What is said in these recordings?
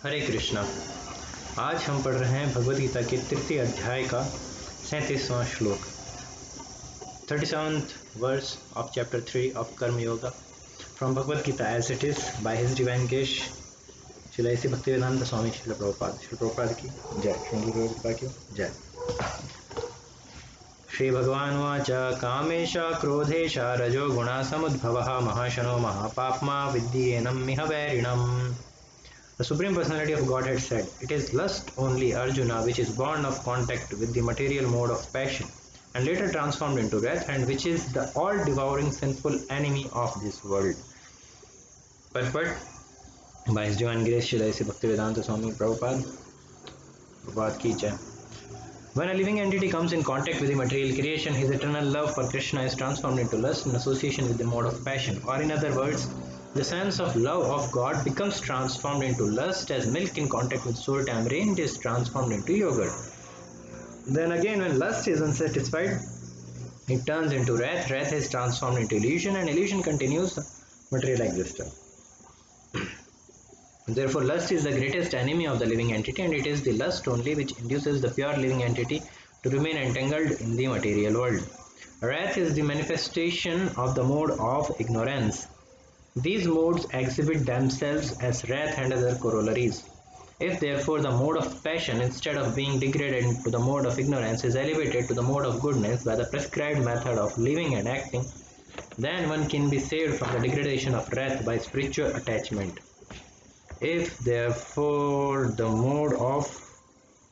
हरे कृष्णा। आज हम पढ़ रहे हैं भगवद गीता के तृतीय अध्याय का 37वां श्लोक, 37th verse of chapter 3 of Karma Yoga from Bhagavad Gita as it is by His Divine Grace Srila ऐसी भक्तिवेदांत स्वामी श्रील प्रभुपाद की जय। श्री कृपा की जय। श्री भगवान उवाच कामेश क्रोधेश रजो गुणा समुद्भवः महाशनो महापाप्मा विद्येनं मिह वैरिणम्। The Supreme Personality of Godhead said, "It is lust only, Arjuna, which is born of contact with the material mode of passion and later transformed into wrath, and which is the all-devouring sinful enemy of this world." Purport by His Divine Grace Srila A.C. Bhaktivedanta Swami Prabhupada ki jai. When a living entity comes in contact with the material creation, his eternal love for Krishna is transformed into lust in association with the mode of passion. Or in other words, the sense of love of God becomes transformed into lust as milk in contact with sour tamarind is transformed into yogurt. Then again, when lust is unsatisfied, it turns into wrath. Wrath is transformed into illusion, and illusion continues material existence. Therefore, lust is the greatest enemy of the living entity, and it is the lust only which induces the pure living entity to remain entangled in the material world. Wrath is the manifestation of the mode of ignorance. These modes exhibit themselves as wrath and other corollaries. If therefore the mode of passion, instead of being degraded into the mode of ignorance, is elevated to the mode of goodness by the prescribed method of living and acting, then one can be saved from the degradation of wrath by spiritual attachment. If therefore the mode of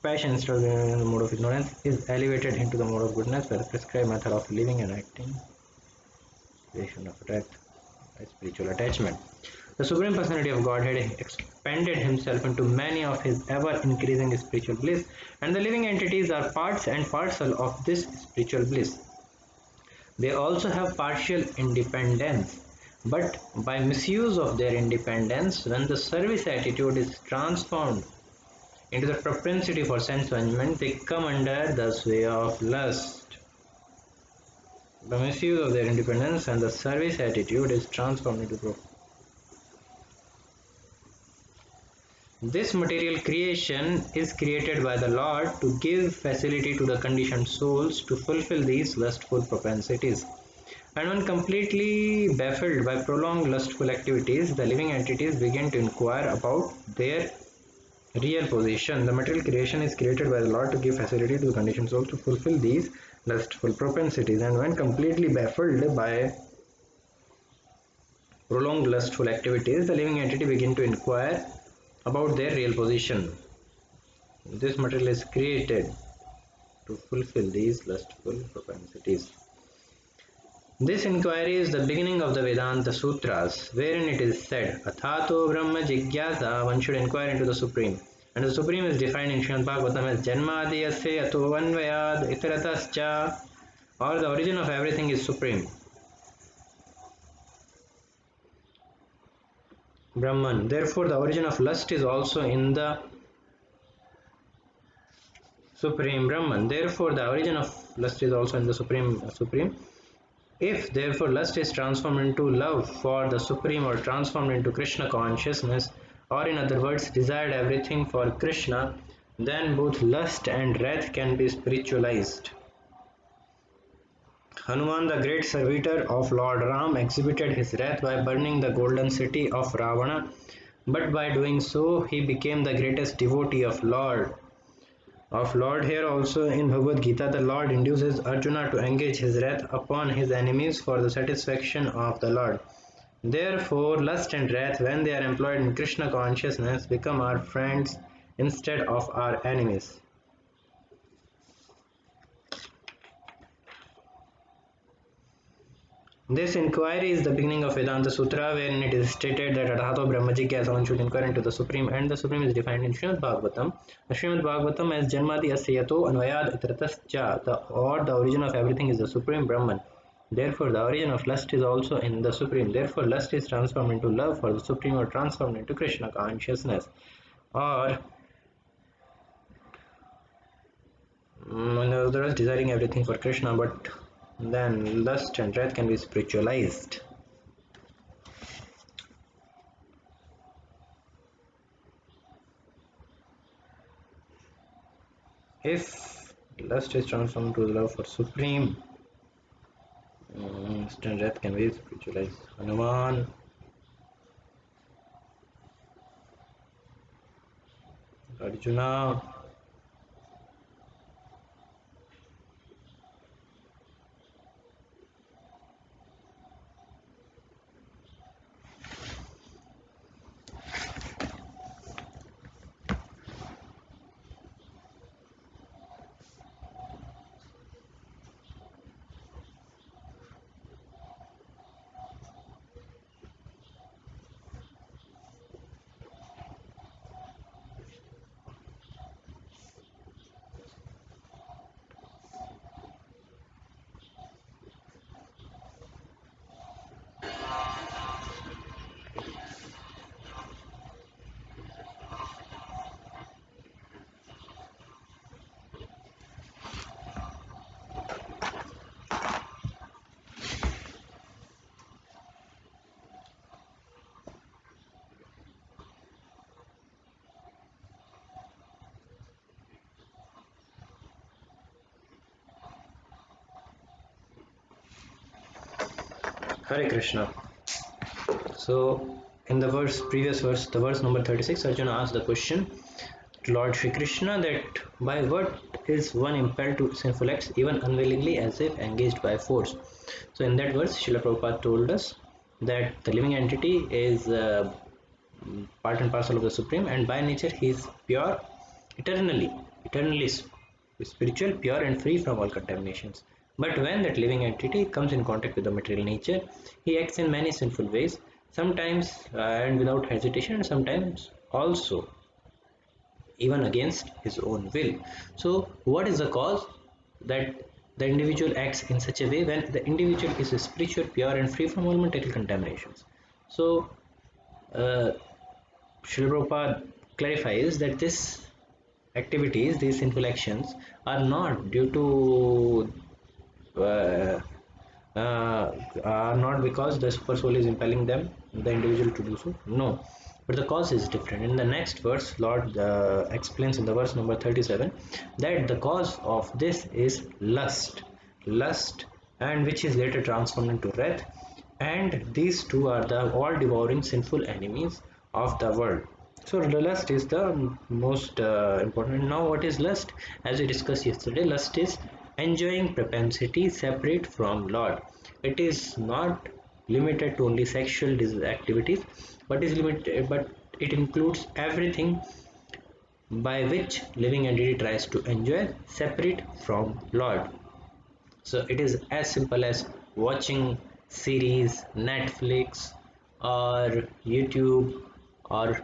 passion, instead of the mode of ignorance, is elevated into the mode of goodness by the prescribed method of living and acting, creation of wrath by spiritual attachment, the Supreme Personality of Godhead expanded Himself into many of His ever-increasing spiritual bliss, and the living entities are parts and parcel of this spiritual bliss. They also have partial independence, but by misuse of their independence, when the service attitude is transformed into the propensity for sense enjoyment, they come under the sway of lust. The misuse of their independence and the service attitude is transformed into This material creation is created by the Lord to give facility to the conditioned souls to fulfill these lustful propensities. And when completely baffled by prolonged lustful activities, the living entities begin to inquire about their real position. The material creation is created by the Lord to give facility to the conditioned souls to fulfill these lustful propensities. And when completely baffled by prolonged lustful activities, the living entity begin to inquire about their real position. This material is created to fulfill these lustful propensities. This inquiry is the beginning of the Vedanta Sutras, wherein it is said, Athato Brahma Jigyasa, one should inquire into the Supreme. And the Supreme is defined in Srimad Bhagavatam as Janmadiyasya Ato Vanvayad Itaratascha, or the origin of everything is Supreme. Brahman. Therefore, the origin of lust is also in the Supreme Brahman. Therefore, the origin of lust is also in the Supreme. If therefore lust is transformed into love for the Supreme or transformed into Krishna consciousness, or in other words, desired everything for Krishna, then both lust and wrath can be spiritualized. Hanuman, the great servitor of Lord Ram, exhibited his wrath by burning the golden city of Ravana, but by doing so, he became the greatest devotee of Lord. Here also in Bhagavad Gita, the Lord induces Arjuna to engage his wrath upon his enemies for the satisfaction of the Lord. Therefore, lust and wrath, when they are employed in Krishna consciousness, become our friends instead of our enemies. This inquiry is the beginning of Vedanta Sutra, wherein it is stated that Athato Brahma Jigyasa, one should inquire into the Supreme, and the Supreme is defined in Srimad Bhagavatam. The Srimad Bhagavatam as Janmadi Asyato Anvayad Itratascha, or the origin of everything is the Supreme Brahman. Therefore, the origin of lust is also in the Supreme. Therefore, lust is transformed into love for the Supreme or transformed into Krishna consciousness. Or, in other words, desiring everything for Krishna, but then lust and wrath can be spiritualized. If lust is transformed to love for supreme, instant death can be spiritualized. Hanuman, Arjuna. Hare Krishna. So, in the previous verse, the verse number 36, Arjuna asked the question to Lord Shri Krishna that by what is one impelled to sinful acts even unwillingly as if engaged by force. So, in that verse, Srila Prabhupada told us that the living entity is part and parcel of the Supreme, and by nature he is pure, eternally spiritual, pure and free from all contaminations. But when that living entity comes in contact with the material nature, he acts in many sinful ways, sometimes and without hesitation, and sometimes also even against his own will. So, what is the cause that the individual acts in such a way when the individual is spiritual, pure, and free from all material contaminations? So, uh, Srila Prabhupada clarifies that these sinful actions, are not due to uh, are not because the super soul is impelling the individual to do so. No, but the cause is different. In the next verse, Lord explains in the verse number 37 that the cause of this is lust, and which is later transformed into wrath. And these two are the all-devouring sinful enemies of the world. So the lust is the most important. Now, what is lust? As we discussed yesterday, lust is enjoying propensity separate from Lord. It is not limited to only sexual activities, but it includes everything by which living entity tries to enjoy separate from Lord. So it is as simple as watching series, Netflix, or YouTube, or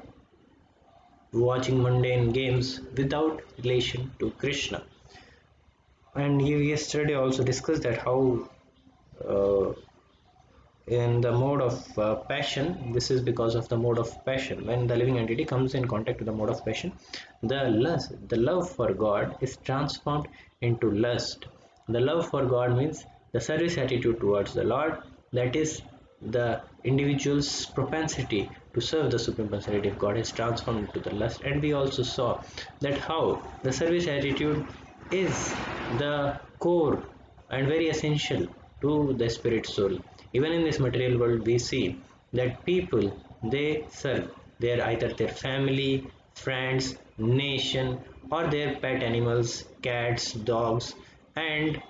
watching mundane games without relation to Krishna. And you yesterday also discussed that how uh, in the mode of passion, this is because of the mode of passion. When the living entity comes in contact with the mode of passion, the love for God is transformed into lust. The love for God means the service attitude towards the Lord, that is the individual's propensity to serve the supreme personality of God is transformed into the lust. And we also saw that how the service attitude is the core and very essential to the spirit soul. Even in this material world, we see that people, they serve either their family, friends, nation, or their pet animals, cats, dogs, and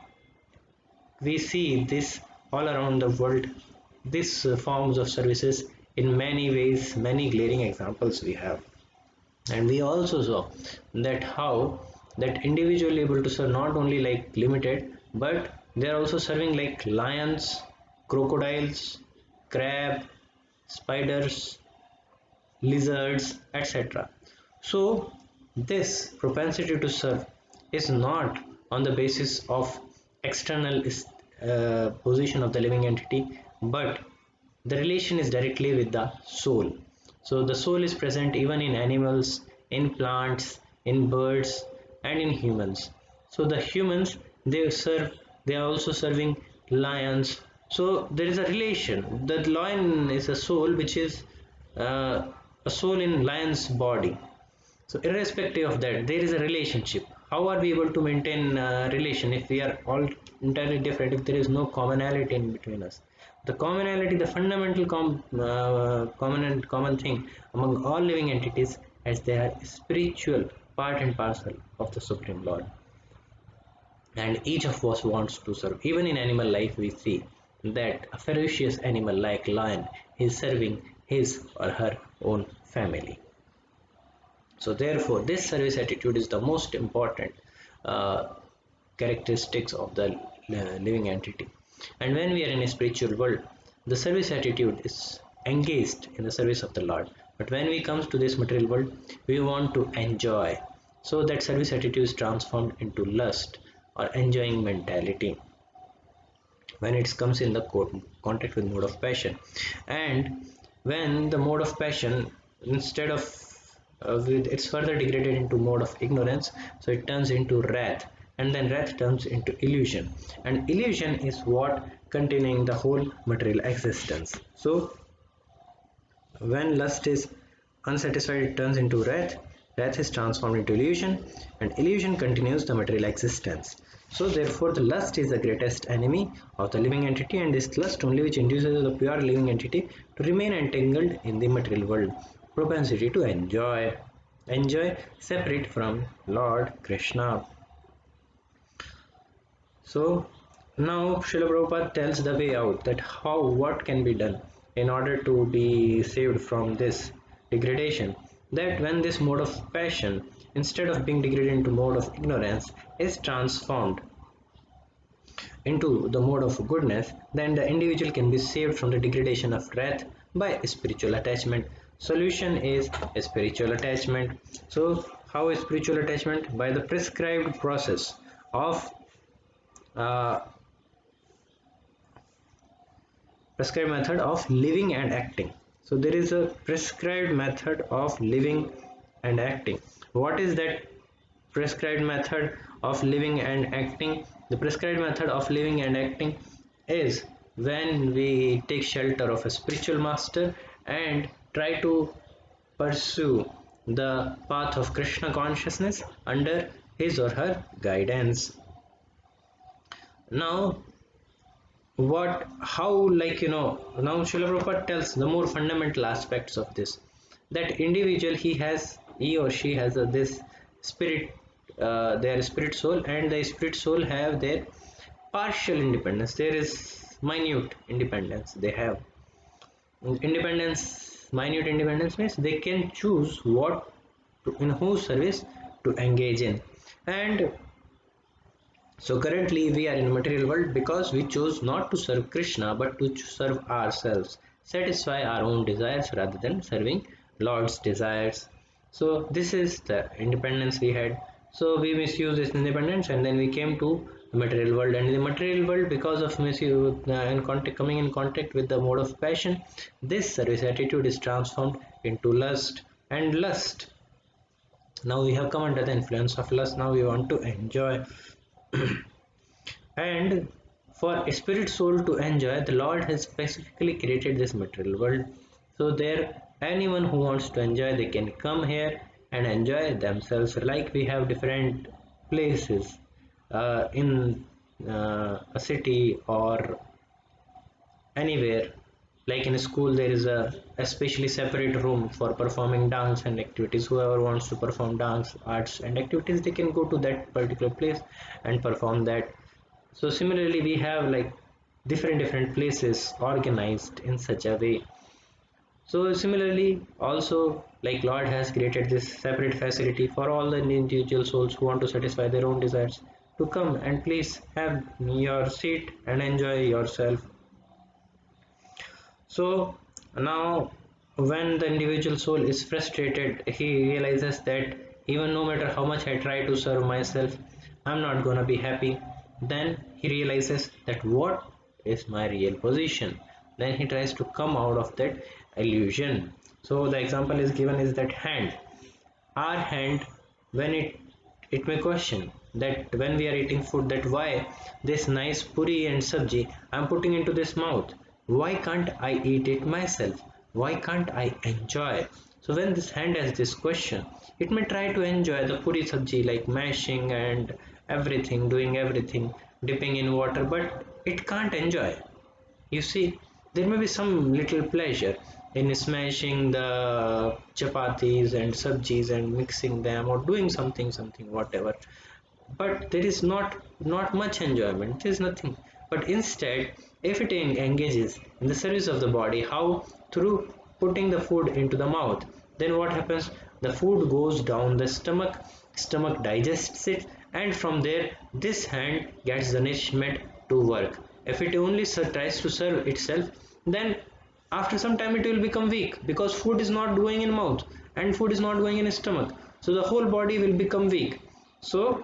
we see this all around the world. These forms of services in many ways, many glaring examples we have. And we also saw that how that individual able to serve not only like limited, but they are also serving like lions, crocodiles, crab, spiders, lizards, etc. So this propensity to serve is not on the basis of external position of the living entity, but the relation is directly with the soul. So the soul is present even in animals, in plants, in birds, and in humans. So the humans, they are also serving lions. So there is a relation. The lion is a soul which is uh, a soul in lion's body. So irrespective of that, there is a relationship. how are we able to maintain relation if we are all entirely different, if there is no commonality in between us? The commonality, the fundamental common thing among all living entities, as they are spiritual part and parcel of the Supreme Lord, and each of us wants to serve. Even in animal life, we see that a ferocious animal like lion is serving his or her own family. So therefore, this service attitude is the most important uh, characteristics of the living entity. And when we are in a spiritual world, the service attitude is engaged in the service of the Lord. But when we come to this material world, we want to enjoy. So that service attitude is transformed into lust or enjoying mentality when it comes in the contact with mode of passion. And when the mode of passion, instead of it's further degraded into mode of ignorance, so it turns into wrath, and then wrath turns into illusion, and illusion is what containing the whole material existence. So when lust is unsatisfied, it turns into wrath. Wrath is transformed into illusion, and illusion continues the material existence. So, therefore, the lust is the greatest enemy of the living entity, and this lust only which induces the pure living entity to remain entangled in the material world. Propensity to enjoy separate from Lord Krishna. So now Srila Prabhupada tells the way out, that what can be done in order to be saved from this degradation. That when this mode of passion, instead of being degraded into mode of ignorance, is transformed into the mode of goodness, then the individual can be saved from the degradation of wrath by spiritual attachment. Solution is a spiritual attachment. So how is spiritual attachment? By the prescribed process of uh, prescribed method of living and acting. So there is a prescribed method of living and acting. What is that prescribed method of living and acting? The prescribed method of living and acting is when we take shelter of a spiritual master and try to pursue the path of Krishna consciousness under his or her guidance. Now how, like, now Srila Prabhupada tells the more fundamental aspects of this, that individual, he or she has this spirit, their spirit soul, and the spirit soul have their partial independence. There is minute independence they have. Minute independence means they can choose in whose service to engage in. And so currently we are in a material world because we chose not to serve Krishna but to serve ourselves, satisfy our own desires rather than serving Lord's desires. So this is the independence we had. So we misused this independence, and then we came to the material world. And in the material world, because of misuse and coming in contact with the mode of passion, this service attitude is transformed into lust. And lust, now we have come under the influence of lust. Now we want to enjoy. And for a spirit soul to enjoy, the Lord has specifically created this material world. So there, anyone who wants to enjoy, they can come here and enjoy themselves. Like we have different places in a city or anywhere. Like in a school, there is a especially separate room for performing dance and activities. Whoever wants to perform dance, arts and activities, they can go to that particular place and perform that. So similarly, we have like different places organized in such a way. So similarly, also, like Lord has created this separate facility for all the individual souls who want to satisfy their own desires to come and please have your seat and enjoy yourself. So now when the individual soul is frustrated, he realizes that even no matter how much I try to serve myself, I'm not gonna be happy. Then he realizes that what is my real position. Then he tries to come out of that illusion. So the example is given is that hand. Our hand, when it may question that when we are eating food, that why this nice puri and sabji I'm putting into this mouth, why can't I eat it myself, why can't I enjoy? So when this hand has this question, it may try to enjoy the puri sabji like mashing and everything, doing everything, dipping in water, but it can't enjoy. You see, there may be some little pleasure in smashing the chapatis and sabjis and mixing them or doing something, whatever. But there is not much enjoyment. There is nothing. But instead, if it engages in the service of the body, how? Through putting the food into the mouth. Then what happens? The food goes down the stomach. Stomach digests it, and from there, this hand gets the nourishment to work. If it only tries to serve itself, then after some time it will become weak because food is not going in mouth and food is not going in stomach. So the whole body will become weak. So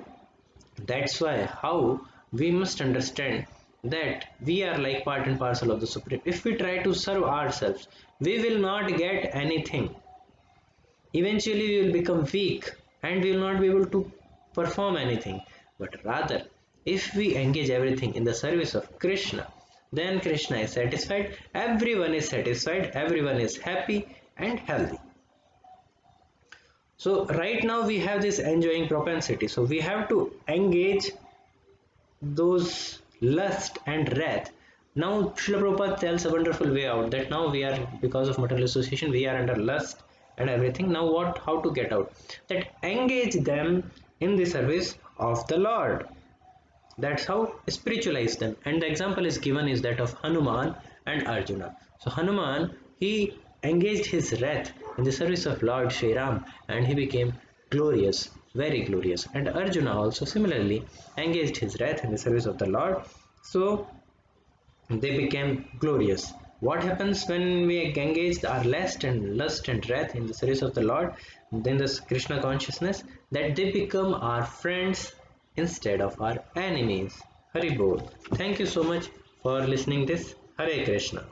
that's why how we must understand that we are like part and parcel of the Supreme. If we try to serve ourselves, we will not get anything. Eventually, we will become weak and we will not be able to perform anything. But rather, if we engage everything in the service of Krishna, then Krishna is satisfied, everyone is happy and healthy. So right now we have this enjoying propensity. So we have to engage those lust and wrath. Now Srila Prabhupada tells a wonderful way out that now we are, because of material association, we are under lust and everything. Now what? How to get out? That engage them in the service of the Lord. That's how spiritualize them. And the example is given is that of Hanuman and Arjuna. So Hanuman, he engaged his wrath in the service of Lord Sri Ram and he became glorious, very glorious. And Arjuna also similarly engaged his wrath in the service of the Lord. So they became glorious. What happens when we engage our lust and wrath in the service of the Lord? Then this Krishna consciousness, that they become our friends instead of our enemies. Hari Bol. Thank you so much for listening this. Hare Krishna.